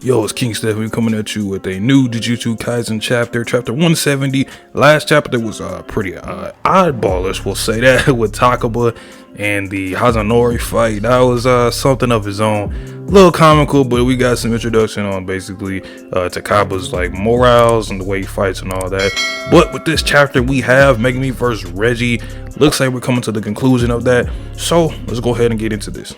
Yo, it's King Stephanie coming at you with a new Jujutsu Kaisen chapter 170. Last chapter was pretty oddballish, we'll say that, with Takaba and the Hazanori fight. That was something of his own. A little comical, but we got some introduction on basically Takaba's like morals and the way he fights and all that. But with this chapter, we have Megumi versus Reggie. Looks like we're coming to the conclusion of that. So let's go ahead and get into this.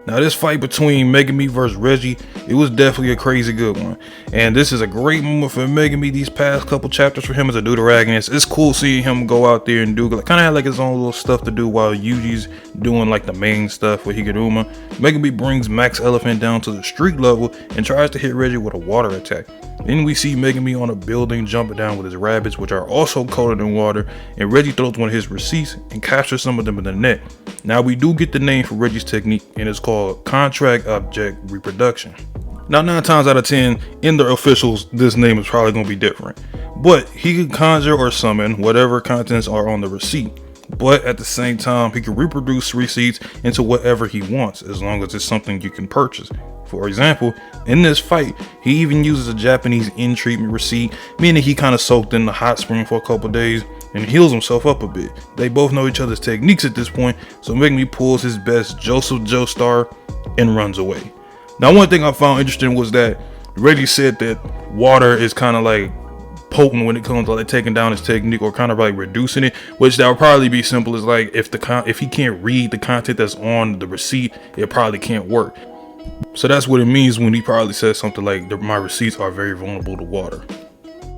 Now, this fight between Megumi versus Reggie, it was definitely a crazy good one. And this is a great moment for Megumi these past couple chapters for him as a deuteragonist. It's cool seeing him go out there and do, kind of have like his own little stuff to do while Yuji's doing like the main stuff with Higuruma. Megumi brings Max Elephant down to the street level and tries to hit Reggie with a water attack. Then we see Megumi on a building jumping down with his rabbits, which are also coated in water, and Reggie throws one of his receipts and captures some of them in the net. Now we do get the name for Reggie's technique, and it's called contract object reproduction. Now 9 times out of 10 in the officials, this name is probably going to be different, but he can conjure or summon whatever contents are on the receipt. But at the same time, he can reproduce receipts into whatever he wants, as long as it's something you can purchase. For example, in this fight, he even uses a Japanese in-treatment receipt, meaning he kind of soaked in the hot spring for a couple days and heals himself up a bit. They both know each other's techniques at this point, so Megumi pulls his best Joseph Joestar and runs away. Now, one thing I found interesting was that Reggie said that water is kind of like potent when it comes to like taking down his technique or kind of like reducing it, which that would probably be simple as like if he can't read the content that's on the receipt, it probably can't work. So that's what it means when he probably says something like my receipts are very vulnerable to water.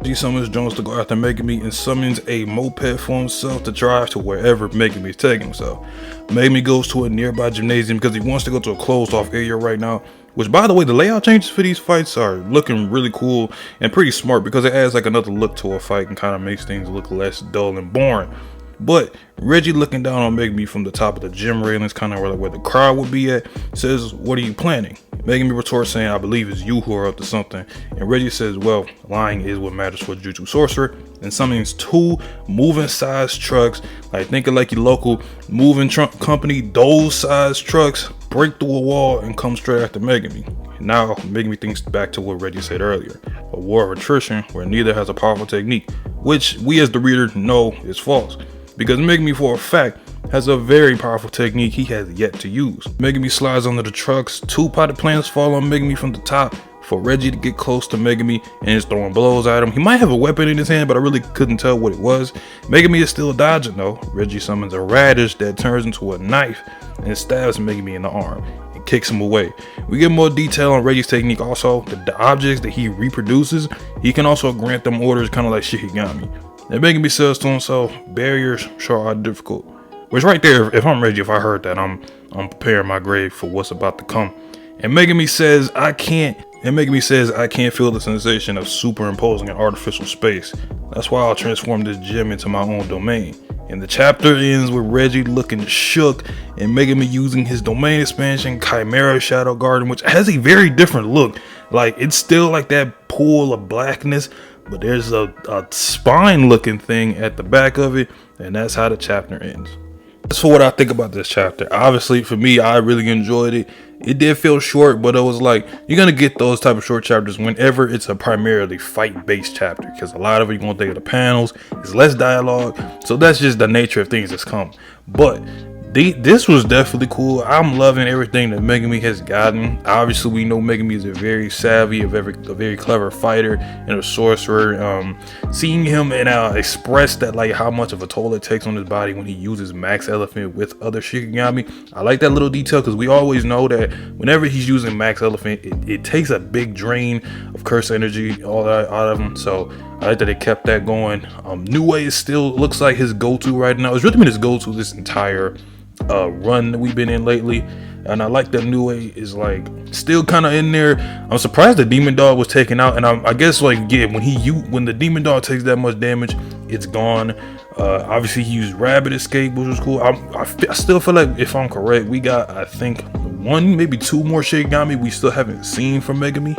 He summons Jones to go after Megumi and summons a moped for himself to drive to wherever Megumi is taking himself. Megumi goes to a nearby gymnasium because he wants to go to a closed off area right now, which, by the way, the layout changes for these fights are looking really cool and pretty smart because it adds like another look to a fight and kind of makes things look less dull and boring. But Reggie, looking down on Megumi from the top of the gym railings, kind of where the crowd would be at, says, "What are you planning?" Megumi retorts saying, "I believe it's you who are up to something." And Reggie says, "Well, lying is what matters for a Jujutsu sorcerer," and summons 2 moving sized trucks. Like, thinking like your local moving truck company, those size trucks break through a wall and come straight after Megumi. Now Megumi thinks back to what Reggie said earlier, a war of attrition where neither has a powerful technique, which we as the reader know is false, because Megumi for a fact has a very powerful technique he has yet to use. Megumi slides under the trucks, 2 potted plants fall on Megumi from the top for Reggie to get close to Megumi and is throwing blows at him. He might have a weapon in his hand, but I really couldn't tell what it was. Megumi is still dodging though. Reggie summons a radish that turns into a knife and stabs Megumi in the arm and kicks him away. We get more detail on Reggie's technique also. The objects that he reproduces, he can also grant them orders kind of like Shikigami. And Megumi says to himself, barriers sure are difficult. Which right there, if I'm Reggie, if I heard that, I'm preparing my grave for what's about to come. And Megumi says, I can't feel the sensation of superimposing an artificial space. That's why I'll transform this gym into my own domain. And the chapter ends with Reggie looking shook and Megumi using his domain expansion, Chimera Shadow Garden, which has a very different look. Like, it's still like that pool of blackness, but there's a spine looking thing at the back of it, and that's how the chapter ends. As for what I think about this chapter, obviously for me, I really enjoyed it. It did feel short, but it was like, you're going to get those type of short chapters whenever it's a primarily fight-based chapter, because a lot of it you're going to think of the panels, there's less dialogue, so that's just the nature of things that's come. But this was definitely cool. I'm loving everything that Megumi has gotten. Obviously, we know Megumi is a very savvy, a very clever fighter and a sorcerer. Seeing him and express that, like, how much of a toll it takes on his body when he uses Max Elephant with other Shikigami. I like that little detail because we always know that whenever he's using Max Elephant, it takes a big drain of curse energy all that out of him. So I like that they kept that going. New Way is still looks like his go-to right now. It's really been his go-to this entire run that we've been in lately, and I like that New Way is like still kind of in there. I'm surprised the Demon Dog was taken out, and I guess like when the Demon Dog takes that much damage, it's gone. Obviously he used Rabbit Escape, which was cool. I still feel like, if I'm correct, we got, I think, 1 maybe 2 more Shikigami we still haven't seen from Megumi.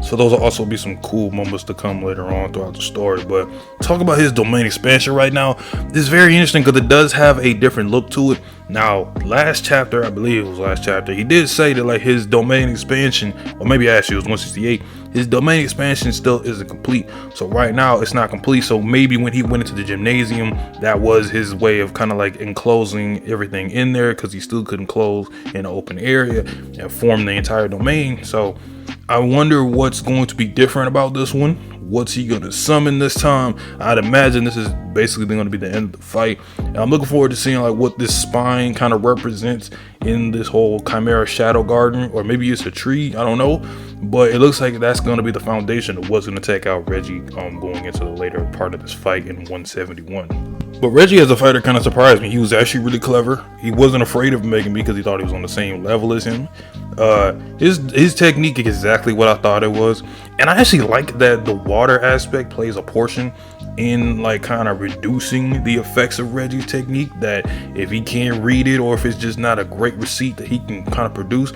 So those will also be some cool moments to come later on throughout the story. But talk about his domain expansion right now. This is very interesting because it does have a different look to it. Now, last chapter, I believe it was last chapter, he did say that like his domain expansion, or maybe actually it was 168, his domain expansion still isn't complete. So right now it's not complete. So maybe when he went into the gymnasium, that was his way of kind of like enclosing everything in there, because he still couldn't close in an open area and form the entire domain. So I wonder what's going to be different about this one. What's he going to summon this time? I'd imagine this is basically going to be the end of the fight. And I'm looking forward to seeing like what this spine kind of represents in this whole Chimera Shadow Garden, or maybe it's a tree, I don't know. But it looks like that's going to be the foundation of what's going to take out Reggie going into the later part of this fight in 171. But Reggie as a fighter kind of surprised me. He was actually really clever. He wasn't afraid of Megumi because he thought he was on the same level as him. His technique is exactly what I thought it was. And I actually like that the water aspect plays a portion in like kind of reducing the effects of Reggie's technique. That if he can't read it, or if it's just not a great receipt that he can kind of produce,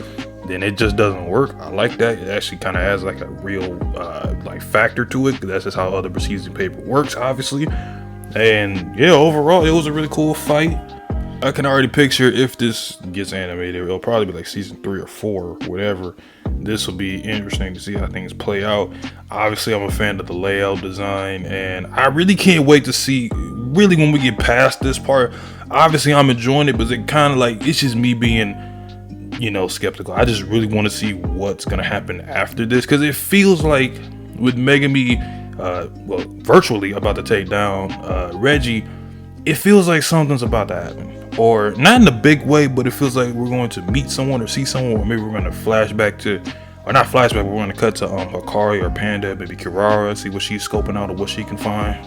then it just doesn't work. I like that. It actually kind of has like a real like factor to it. That's just how other receipting paper works, obviously. And yeah, overall it was a really cool fight. I can already picture if this gets animated, it'll probably be like season 3 or 4 or whatever. This will be interesting to see how things play out. Obviously I'm a fan of the layout design, and I really can't wait to see really when we get past this part. Obviously I'm enjoying it, but it kind of like, it's just me being, you know, skeptical. I just really want to see what's gonna happen after this, because it feels like with Megumi well, virtually about to take down Reggie, it feels like something's about to happen. Or not in a big way, but it feels like we're going to meet someone or see someone, or maybe we're going to flashback to, or not flashback, but we're going to cut to Hikari or Panda, maybe Kirara, see what she's scoping out or what she can find.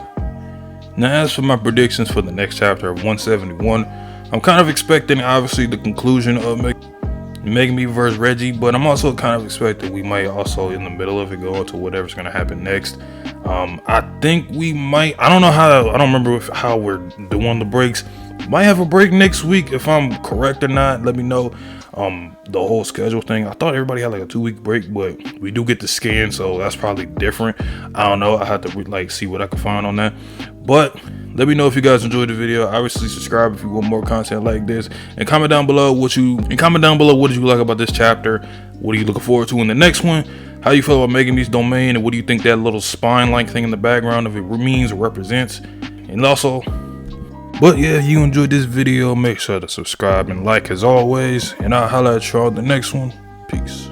Now, as for my predictions for the next chapter of 171, I'm kind of expecting obviously the conclusion of Megumi versus Reggie, but I'm also kind of expecting we might also in the middle of it go into whatever's going to happen next. I think we might, I don't know how, I don't remember how we're doing the breaks. Might have a break next week if I'm correct or not. Let me know. The whole schedule thing, I thought everybody had like a 2-week break, but we do get the scan, so that's probably different. I don't know. I have to like see what I can find on that. But let me know if you guys enjoyed the video. Obviously subscribe if you want more content like this, and comment down below what did you like about this chapter. What are you looking forward to in the next one? How you feel about Megumi's domain, and what do you think that little spine like thing in the background of it means or represents? And also, but yeah, if you enjoyed this video, make sure to subscribe and like as always, and I'll holla at y'all the next one. Peace.